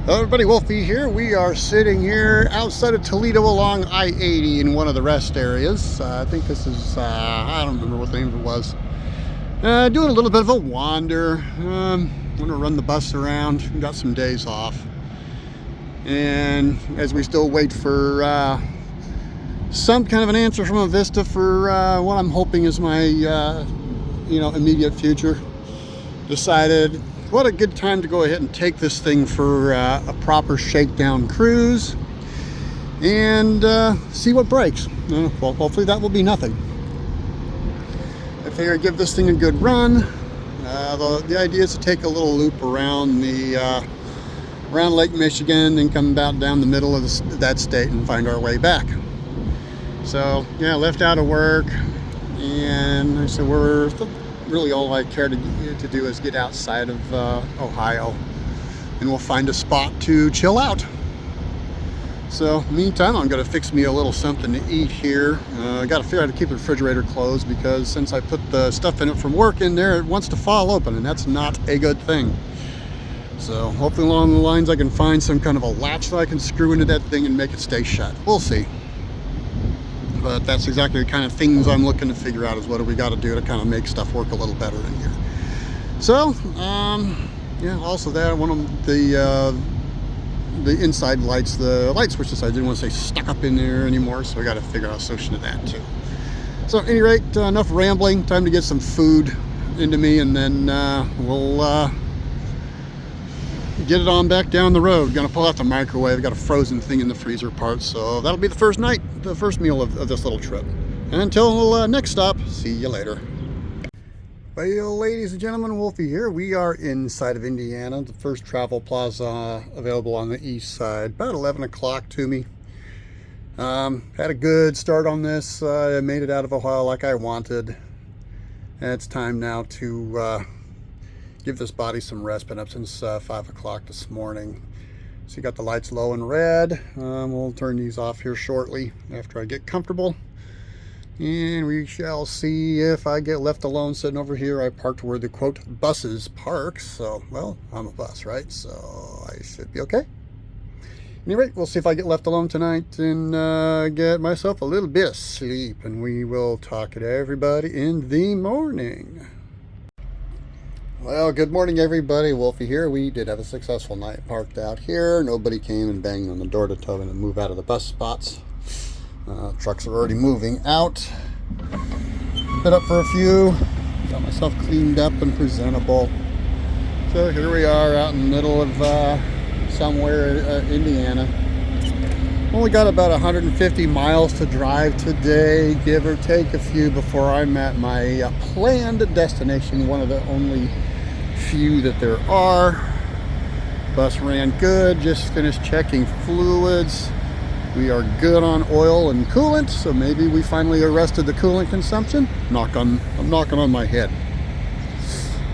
Hello everybody, Wolfie here. We are sitting here outside of Toledo along I-80 in one of the rest areas. I think this is, I don't remember what the name of it was. Doing a little bit of a wander. I'm going to run the bus around. We've got some days off. And as we still wait for some kind of an answer from Avista for what I'm hoping is my, immediate future, decided what a good time to go ahead and take this thing for a proper shakedown cruise and see what breaks. Well, hopefully that will be nothing. I figure I'd give this thing a good run. The idea is to take a little loop around around Lake Michigan and come about down the middle of that state and find our way back. So yeah, left out of work, and I said really all I care to do is get outside of Ohio, and we'll find a spot to chill out. So meantime, I'm going to fix me a little something to eat here. I got to figure out how to keep the refrigerator closed, because since I put the stuff in it from work in there, it wants to fall open, and that's not a good thing. So hopefully along the lines I can find some kind of a latch that I can screw into that thing and make it stay shut. We'll see. But that's exactly the kind of things I'm looking to figure out, is what do we got to do to kind of make stuff work a little better in here. So, yeah, also that, one of the inside lights, the light switches, I didn't want to stay stuck up in there anymore, so I got to figure out a solution to that too. So at any rate, enough rambling, time to get some food into me, and then we'll get it on back down the road. Gonna pull out the microwave. Got a frozen thing in the freezer part, so that'll be the first meal of this little trip. And until next stop, see you later. Well, ladies and gentlemen, Wolfie here. We are inside of Indiana, the first travel plaza available on the east side. About 11 o'clock to me. Had a good start on this. I made it out of Ohio like I wanted. And it's time now to give this body some rest. Been up since 5 o'clock this morning. So you got the lights low and red. We'll turn these off here shortly after I get comfortable. And we shall see if I get left alone sitting over here. I parked where the quote buses park. So, well, I'm a bus, right? So I should be okay. Anyway, we'll see if I get left alone tonight and get myself a little bit of sleep. And we will talk to everybody in the morning. Well, good morning everybody, Wolfie here. We did have a successful night parked out here. Nobody came and banged on the door to tell me to move out of the bus spots. Trucks are already moving out. Been up for a few. Got myself cleaned up and presentable. So here we are out in the middle of somewhere Indiana. Only got about 150 miles to drive today, give or take a few, before I'm at my planned destination, one of the only few that there are. Bus ran good, just finished checking fluids. We are good on oil and coolant, so maybe we finally arrested the coolant consumption. I'm knocking on my head,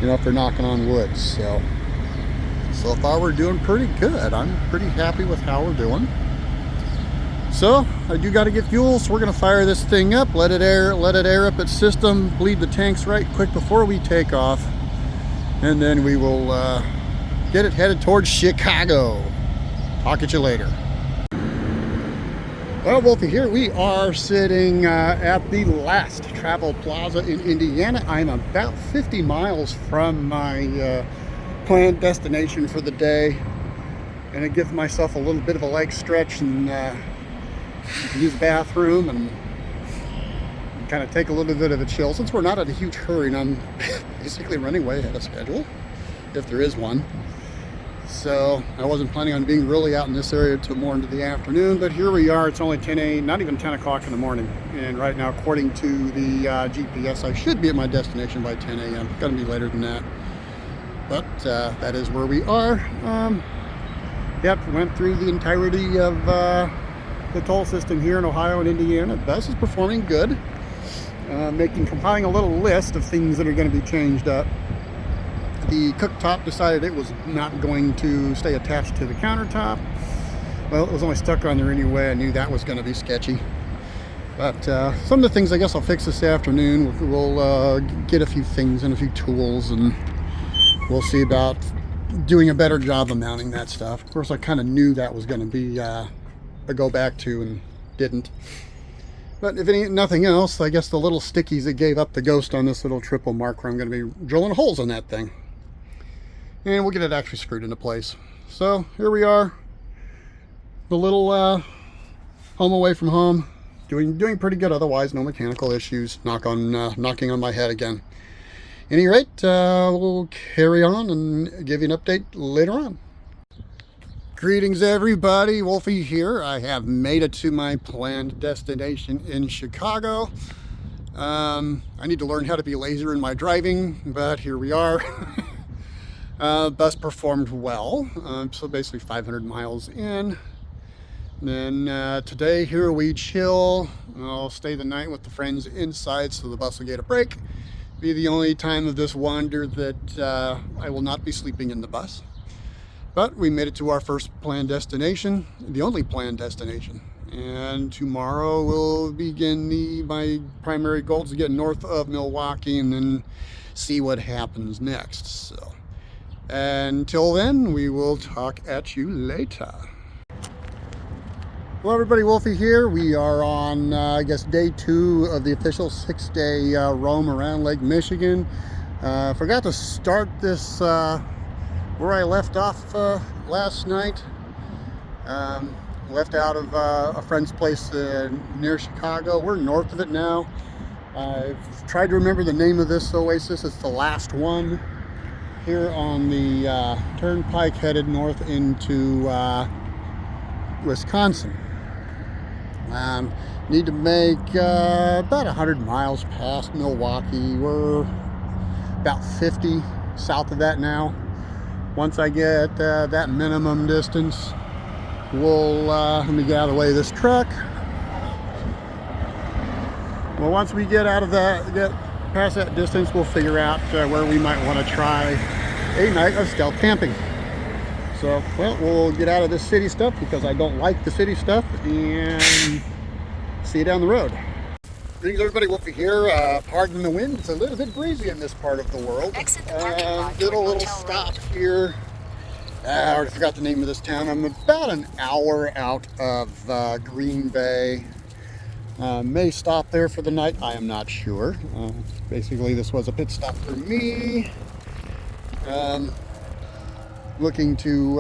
after knocking on wood. So far we're doing pretty good. I'm pretty happy with how we're doing. So I do got to get fuel, so we're going to fire this thing up, let it air up its system, bleed the tanks right quick before we take off, and then we will get it headed towards Chicago. Talk at you later. Well, Wolfie here. We are sitting at the last travel plaza in Indiana. I'm about 50 miles from my planned destination for the day, and I give myself a little bit of a leg stretch and use the bathroom and kind of take a little bit of a chill, since we're not in a huge hurry and I'm basically running way ahead of schedule, if there is one. So I wasn't planning on being really out in this area until more into the afternoon, but here we are. It's only not even 10 o'clock in the morning, and right now, according to the GPS, I should be at my destination by 10 a.m. Gonna be later than that, but that is where we are. Yep, went through the entirety of the toll system here in Ohio and Indiana. Bus is performing good. Compiling a little list of things that are going to be changed up. The cooktop decided it was not going to stay attached to the countertop. Well, it was only stuck on there anyway. I knew that was going to be sketchy. But some of the things I guess I'll fix this afternoon. We'll get a few things and a few tools, and we'll see about doing a better job of mounting that stuff. Of course, I kind of knew that was going to be a go back to and didn't. But if nothing else, I guess the little stickies that gave up the ghost on this little triple marker, I'm going to be drilling holes in that thing. And we'll get it actually screwed into place. So here we are, the little home away from home, doing pretty good otherwise, no mechanical issues. Knocking on my head again. At any rate, we'll carry on and give you an update later on. Greetings everybody, Wolfie here. I have made it to my planned destination in Chicago. I need to learn how to be lazier in my driving, but here we are. Bus performed well, so basically 500 miles in. Then today here we chill. I'll stay the night with the friends inside so the bus will get a break. Be the only time of this wander that I will not be sleeping in the bus. But we made it to our first planned destination, the only planned destination. And tomorrow we'll begin my primary goal is to get north of Milwaukee and then see what happens next. So until then, we will talk at you later. Hello everybody, Wolfie here. We are on, I guess, day 2 of the official 6-day roam around Lake Michigan. Forgot to start this where I left off last night. Left out of a friend's place near Chicago. We're north of it now. I've tried to remember the name of this oasis. It's the last one here on the turnpike headed north into Wisconsin. Need to make about 100 miles past Milwaukee. We're about 50 south of that now. Once I get that minimum distance, we'll let me get out of the way of this truck. Well, once we get past that distance, we'll figure out where we might want to try a night of stealth camping. So, well, we'll get out of this city stuff because I don't like the city stuff, and see you down the road. Greetings everybody, Wolfie here. Pardon the wind, it's a little bit breezy in this part of the world. Did a little stop here. I already forgot the name of this town. I'm about an hour out of Green Bay. May stop there for the night, I am not sure. Basically this was a pit stop for me. Looking to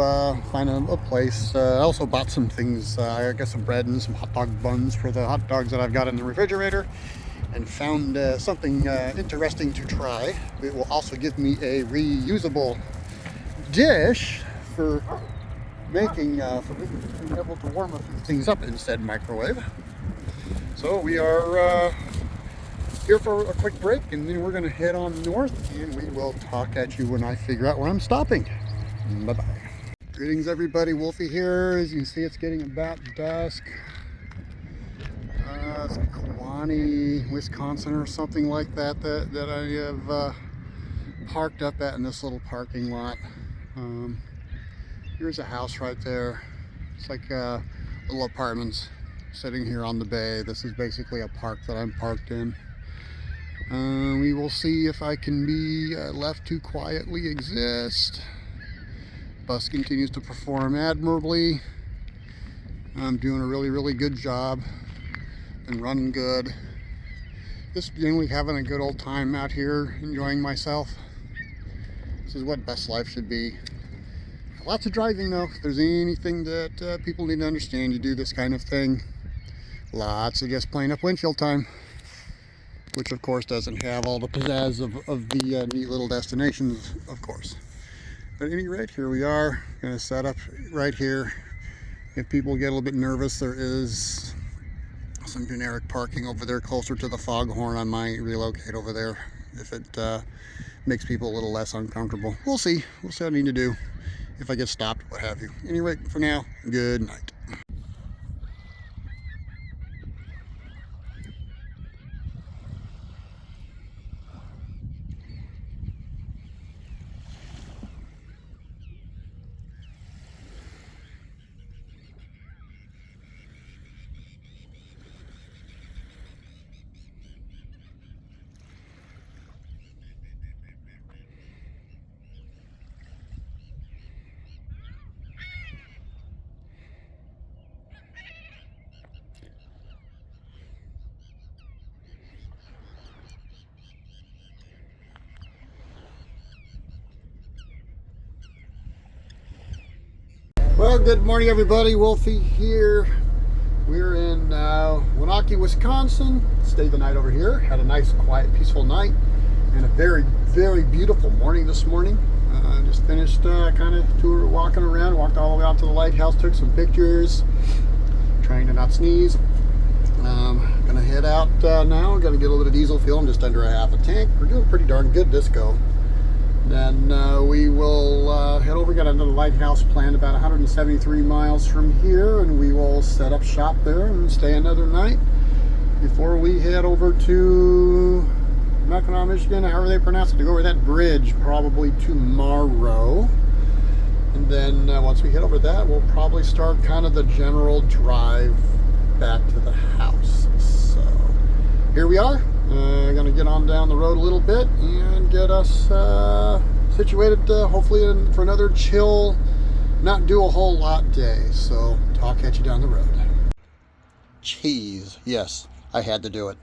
find a place. I also bought some things, I guess some bread and some hot dog buns for the hot dogs that I've got in the refrigerator, and found something interesting to try. It will also give me a reusable dish for making, for being able to warm a few things up in said microwave. So we are here for a quick break, and then we're going to head on north, and we will talk at you when I figure out where I'm stopping. Bye-bye. Greetings everybody, Wolfie here. As you can see, it's getting about dusk. It's Kewanee, Wisconsin or something like that that I have parked up at in this little parking lot. Here's a house right there. It's like little apartments sitting here on the bay. This is basically a park that I'm parked in. We will see if I can be left to quietly exist. Bus continues to perform admirably. I'm doing a really good job and running good. Just generally having a good old time out here, enjoying myself. This is what best life should be. Lots of driving though. If there's anything that people need to understand, you do this kind of thing. Lots of just plain up windshield time, which of course doesn't have all the pizzazz of the neat little destinations, of course. But at any rate, here we are, going to set up right here. If people get a little bit nervous, there is some generic parking over there closer to the foghorn. I might relocate over there if it makes people a little less uncomfortable. We'll see. We'll see what I need to do if I get stopped, what have you. Anyway, for now, good night. Well, good morning, everybody. Wolfie here. We're in Wenatchee, Wisconsin. Stayed the night over here. Had a nice, quiet, peaceful night, and a very, very beautiful morning this morning. Just finished kind of tour, walking around. Walked all the way out to the lighthouse. Took some pictures. Trying to not sneeze. Gonna head out now. Gonna get a little bit of diesel fuel. I'm just under a half a tank. We're doing pretty darn good this go. Then we will head over. Got another lighthouse planned about 173 miles from here, and we will set up shop there and stay another night before we head over to Mackinac, Michigan, however they pronounce it, to go over that bridge probably tomorrow. And then once we head over that, we'll probably start kind of the general drive back to the house. So here we are. Going to get on down the road a little bit and get us situated hopefully for another chill, not do a whole lot day. So I'll catch you down the road. Cheese, yes, I had to do it.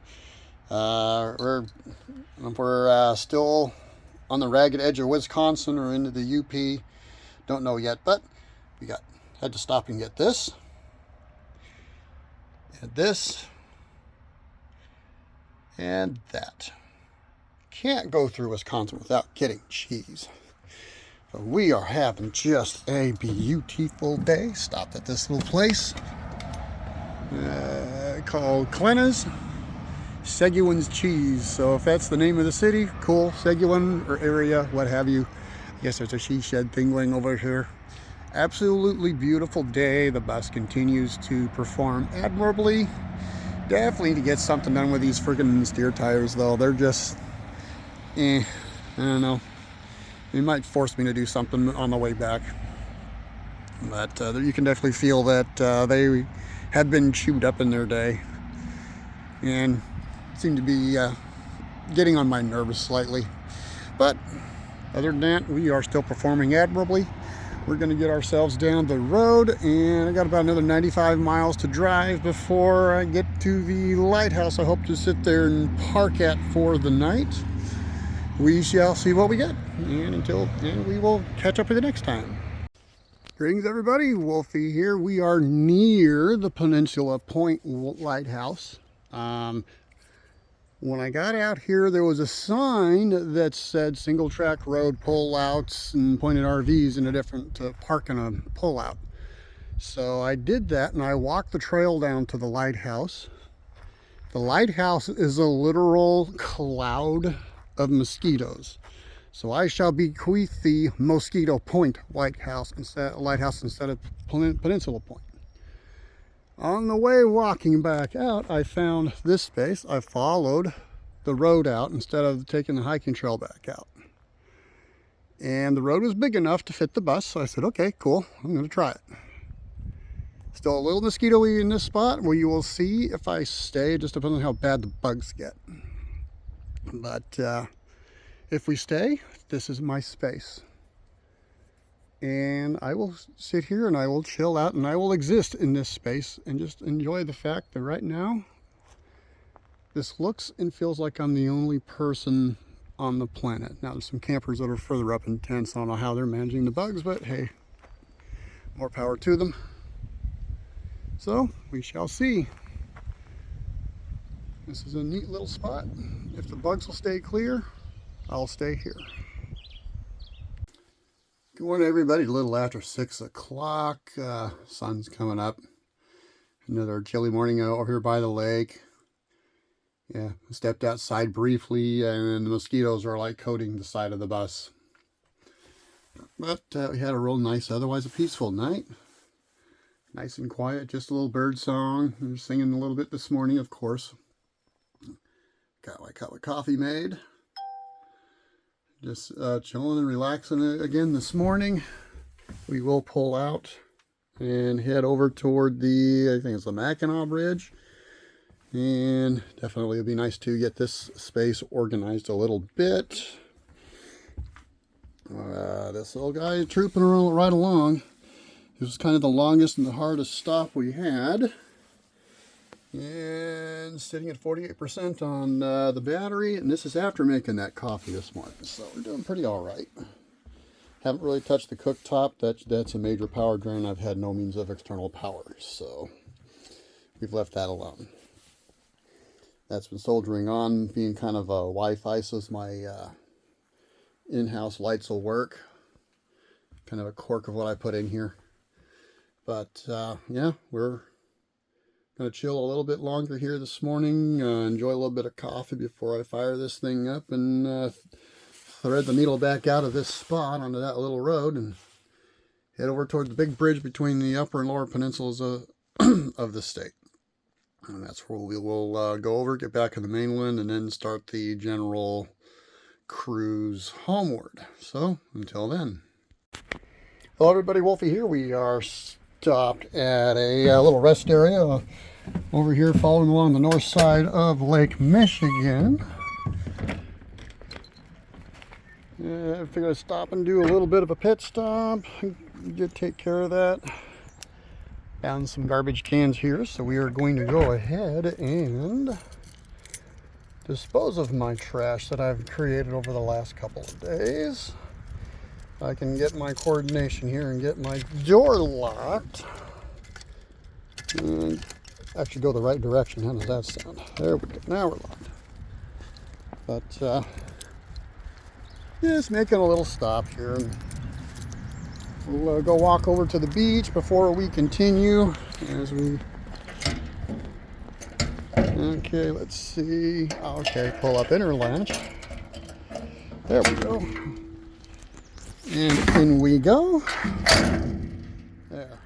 We're still on the ragged edge of Wisconsin or into the UP. Don't know yet, but we had to stop and get this and this and that. Can't go through Wisconsin without getting cheese. So we are having just a beautiful day. Stopped at this little place called Clenna's Seguin's Cheese. So if that's the name of the city, cool. Seguin or area, what have you. I guess there's a she shed thing going over here. Absolutely beautiful day. The bus continues to perform admirably. Definitely need to get something done with these friggin' steer tires, though. They're just, I don't know. They might force me to do something on the way back. But you can definitely feel that they have been chewed up in their day. And seem to be getting on my nerves slightly. But other than that, we are still performing admirably. We're going to get ourselves down the road, and I got about another 95 miles to drive before I get to the lighthouse I hope to sit there and park at for the night. We shall see what we get, and we will catch up with you next time. Greetings, everybody. Wolfie here. We are near the Peninsula Point lighthouse. When I got out here, there was a sign that said single track road pullouts and pointed RVs in a different park and a pullout. So I did that, and I walked the trail down to the lighthouse. The lighthouse is a literal cloud of mosquitoes. So I shall bequeath the Mosquito Point lighthouse instead of Peninsula Point. On the way walking back out, I found this space. I followed the road out instead of taking the hiking trail back out. And the road was big enough to fit the bus, so I said, okay, cool, I'm going to try it. Still a little mosquito-y in this spot, where you will see if I stay, just depending on how bad the bugs get. But if we stay, this is my space. And I will sit here and I will chill out and I will exist in this space and just enjoy the fact that right now this looks and feels like I'm the only person on the planet. Now there's some campers that are further up in tents. I don't know how they're managing the bugs, but hey, more power to them. So we shall see. This is a neat little spot. If the bugs will stay clear, I'll stay here. Good morning, everybody. A little after 6 o'clock. Sun's coming up. Another chilly morning over here by the lake. Yeah, I stepped outside briefly, and the mosquitoes are like coating the side of the bus. But we had a real nice, otherwise a peaceful night. Nice and quiet, just a little bird song. I'm singing a little bit this morning, of course. Got my cup of coffee made. Just chilling and relaxing again this morning. We will pull out and head over toward I think it's the Mackinac Bridge. And definitely it'd be nice to get this space organized a little bit. This little guy trooping right along. This was kind of the longest and the hardest stop we had. And sitting at 48% on the battery, and this is after making that coffee this morning, so we're doing pretty all right. Haven't really touched the cooktop. That's a major power drain. I've had no means of external power, so we've left that alone. That's been soldering on, being kind of a Wi-Fi, so my in-house lights will work. Kind of a quirk of what I put in here. But yeah, we're going to chill a little bit longer here this morning, enjoy a little bit of coffee before I fire this thing up and thread the needle back out of this spot onto that little road and head over toward the big bridge between the upper and lower peninsulas of the state. And that's where we will go over, get back on the mainland, and then start the general cruise homeward. So, until then. Hello everybody, Wolfie here. We are stopped at a little rest area over here following along the north side of Lake Michigan. I figured I'd stop and do a little bit of a pit stop. Did take care of that. Found some garbage cans here, so we are going to go ahead and dispose of my trash that I've created over the last couple of days. I can get my coordination here and get my door locked. And actually go the right direction. How does that sound? There we go. Now we're locked. But just making a little stop here, and we'll go walk over to the beach before we continue. As we, okay, let's see. Okay, pull up inner latch. There we go. And in we go. There.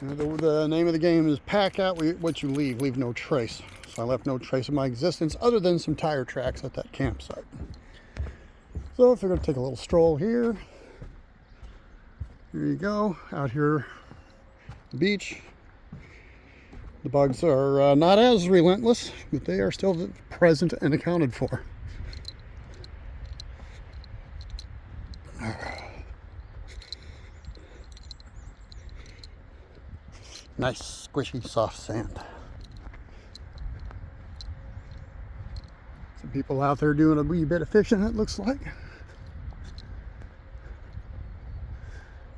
The name of the game is pack out what you leave. Leave no trace. So I left no trace of my existence other than some tire tracks at that campsite. So if we're going to take a little stroll here. Here you go. Out here, beach. The bugs are not as relentless, but they are still present and accounted for. Nice, squishy, soft sand. Some people out there doing a wee bit of fishing, it looks like.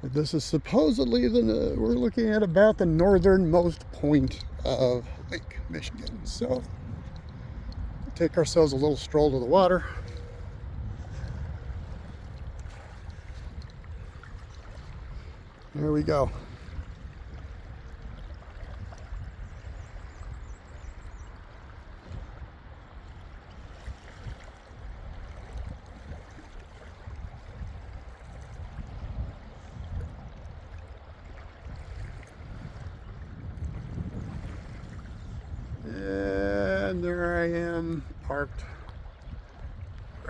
But this is supposedly we're looking at about the northernmost point of Lake Michigan. So we'll take ourselves a little stroll to the water. There we go. And there I am, parked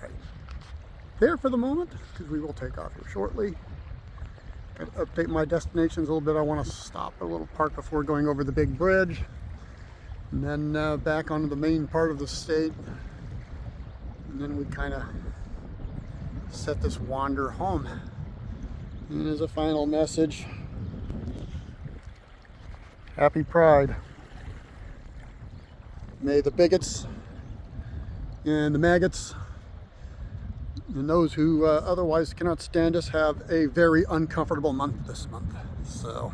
right there for the moment, because we will take off here shortly. Gotta update my destinations a little bit. I want to stop at a little park before going over the big bridge, and then back onto the main part of the state, and then we kind of set this wander home. And as a final message, happy Pride. May the bigots and the maggots and those who otherwise cannot stand us have a very uncomfortable month this month. So,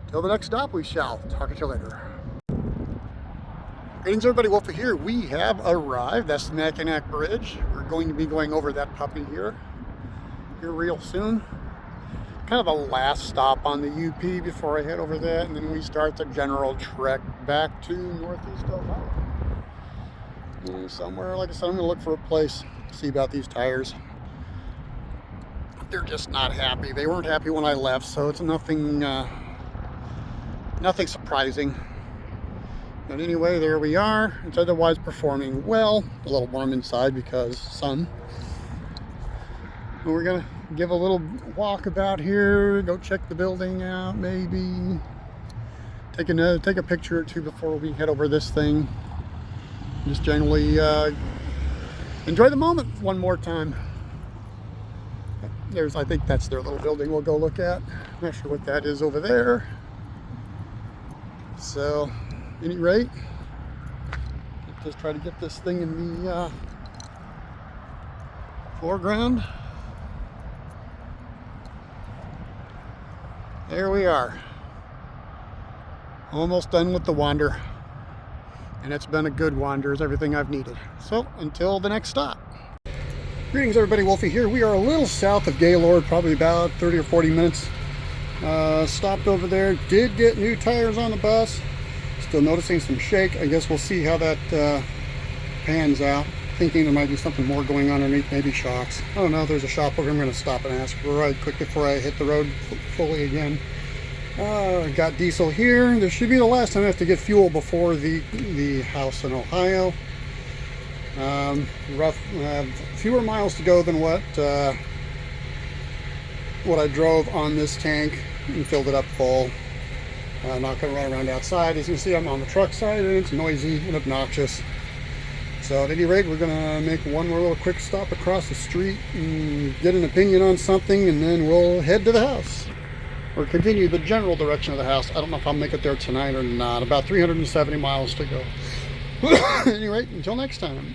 till the next stop, we shall talk to you later. Greetings everybody, Wolfie here. We have arrived. That's the Mackinac Bridge. We're going to be going over that puppy here real soon. Kind of a last stop on the UP before I head over that, and then we start the general trek back to Northeast Ohio. Somewhere, like I said, I'm going to look for a place, see about these tires. They're just not happy. They weren't happy when I left, so it's nothing surprising. But anyway, there we are. It's otherwise performing well. A little warm inside because sun. And we're going to give a little walk about here, go check the building out, maybe take a picture or two before we head over this thing. Just generally enjoy the moment one more time. I think that's their little building we'll go look at. Not sure what that is over there. So, at any rate, just try to get this thing in the foreground. There we are. Almost done with the wander. And it's been a good wander, is everything I've needed. So, until the next stop. Greetings everybody, Wolfie here. We are a little south of Gaylord, probably about 30 or 40 minutes. Stopped over there, did get new tires on the bus. Still noticing some shake. I guess we'll see how that pans out. Thinking there might be something more going on underneath, maybe shocks. I don't know, there's a shop over here I'm going to stop and ask right quick before I hit the road fully again. Got diesel here. This should be the last time I have to get fuel before the house in Ohio. Fewer miles to go than what I drove on this tank and filled it up full. Not going to run around outside. As you can see, I'm on the truck side and it's noisy and obnoxious. So at any rate, we're going to make one more little quick stop across the street and get an opinion on something, and then we'll head to the house. Or continue the general direction of the house. I don't know if I'll make it there tonight or not. About 370 miles to go. At any rate, until next time.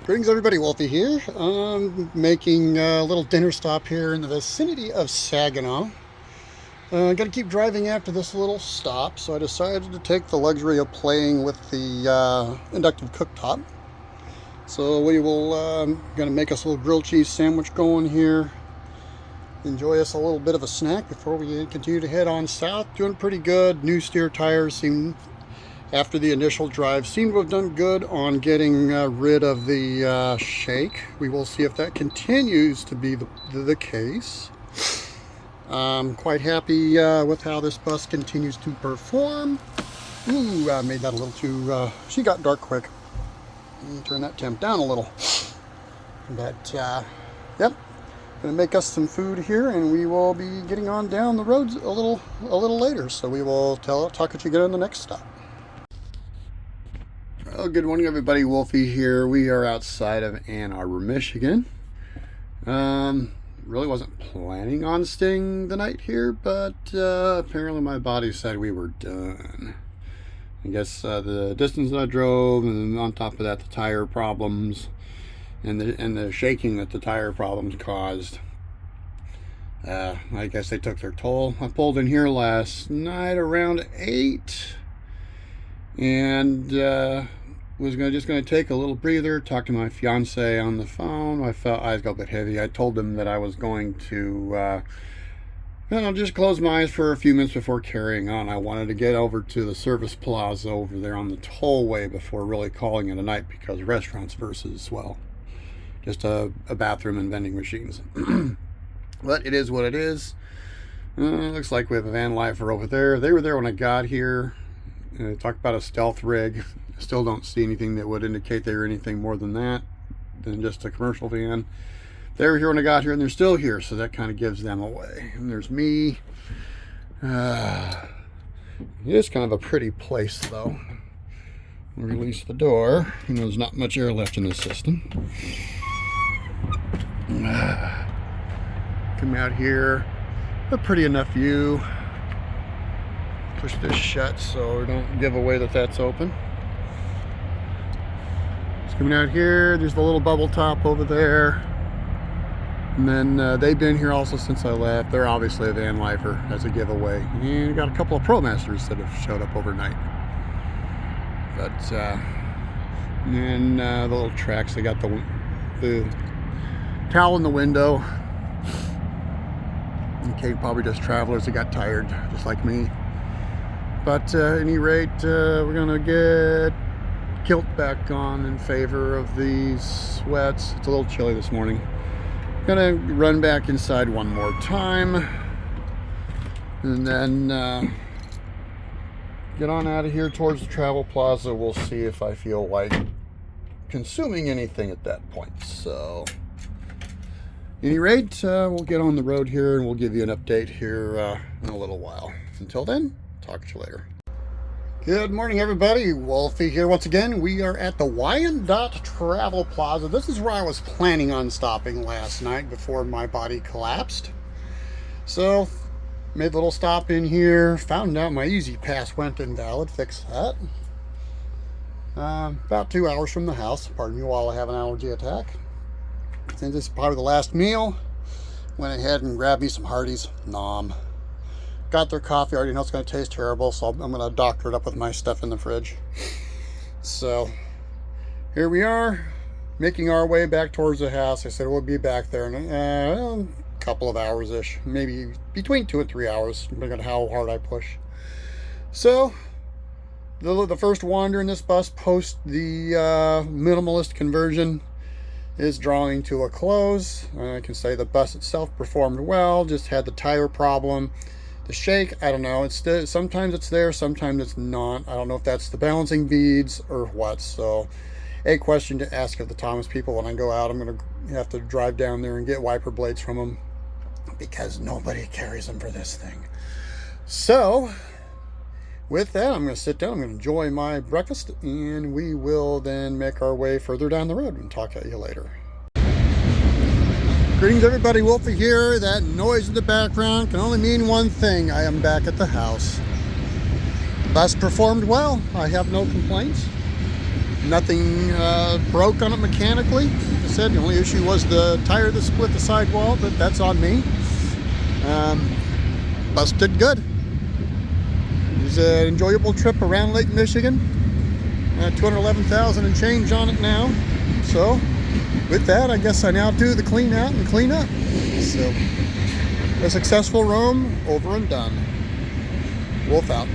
Greetings everybody, Wolfie here. I'm making a little dinner stop here in the vicinity of Saginaw. Got to keep driving after this little stop, so I decided to take the luxury of playing with the inductive cooktop. So we will going to make us a little grilled cheese sandwich going here. Enjoy us a little bit of a snack before we continue to head on south. Doing pretty good. New steer tires seem, after the initial drive, seem to have done good on getting rid of the shake. We will see if that continues to be the case. I'm quite happy with how this bus continues to perform. Ooh, I made that a little too, she got dark quick. Let me turn that temp down a little. But, yep, gonna make us some food here, and we will be getting on down the roads a little later. So we will talk at you again on the next stop. Well, good morning everybody, Wolfie here. We are outside of Ann Arbor, Michigan. Really wasn't planning on staying the night here, but apparently my body said we were done. I guess the distance that I drove, and on top of that the tire problems and the shaking that the tire problems caused, I guess they took their toll. I pulled in here last night around 8 and was just going to take a little breather, talk to my fiance on the phone. I felt eyes got a bit heavy. I told them that I was going to just close my eyes for a few minutes before carrying on. I wanted to get over to the service plaza over there on the tollway before really calling it a night, because restaurants versus, well, just a bathroom and vending machines. But it is what it is. Looks like we have a van lifer over there. They were there when I got here. Talk about a stealth rig. Still don't see anything that would indicate they were anything more than that, than just a commercial van. They were here when I got here, and they're still here, so that kind of gives them away. And there's me. It is kind of a pretty place, though. We'll release the door. You know, there's not much air left in the system. Come out here. A pretty enough view. Push this shut so we don't give away that that's open. Coming out here, there's the little bubble top over there, and then they've been here also since I left. They're obviously a van lifer as a giveaway, and we got a couple of ProMasters that have showed up overnight. But and the little tracks, they got the towel in the window. Okay, probably just travelers that got tired, just like me. But at any rate, we're gonna get kilt back on in favor of these sweats. It's a little chilly this morning. Gonna run back inside one more time and then get on out of here towards the travel plaza. We'll see if I feel like consuming anything at that point. So at any rate, we'll get on the road here and we'll give you an update here in a little while. Until then, talk to you later. Good morning, everybody. Wolfie here once again. We are at the Wyandotte Travel Plaza. This is where I was planning on stopping last night before my body collapsed. So, made a little stop in here. Found out my Easy Pass went invalid. Fixed that. About 2 hours from the house. Pardon me while I have an allergy attack. Since this is probably the last meal, Went ahead and grabbed me some Hardee's. Nom. Got their coffee. Already know it's going to taste terrible, so I'm going to doctor it up with my stuff in the fridge. So here we are, making our way back towards the house. I said we'll be back there in a couple of hours-ish, maybe between 2 and 3 hours, depending on how hard I push. So the first wander in this bus post the minimalist conversion is drawing to a close. I can say the bus itself performed well, just had the tire problem. The shake, I don't know, sometimes it's there, sometimes it's not. I don't know if that's the balancing beads or what. So a question to ask of the Thomas people when I go out. I'm going to have to drive down there and get wiper blades from them, because nobody carries them for this thing. So with that, I'm going to sit down, I'm going to enjoy my breakfast, and we will then make our way further down the road and talk at you later. Greetings everybody, Wolfie here. That noise in the background can only mean one thing. I am back at the house. Bus performed well. I have no complaints. Nothing broke on it mechanically. Like I said, the only issue was the tire that split the sidewall, but that's on me. Bus did good. It was an enjoyable trip around Lake Michigan. 211,000 and change on it now. So with that, I guess I now do the clean out and clean up. So a successful roam over and done. Wolf out.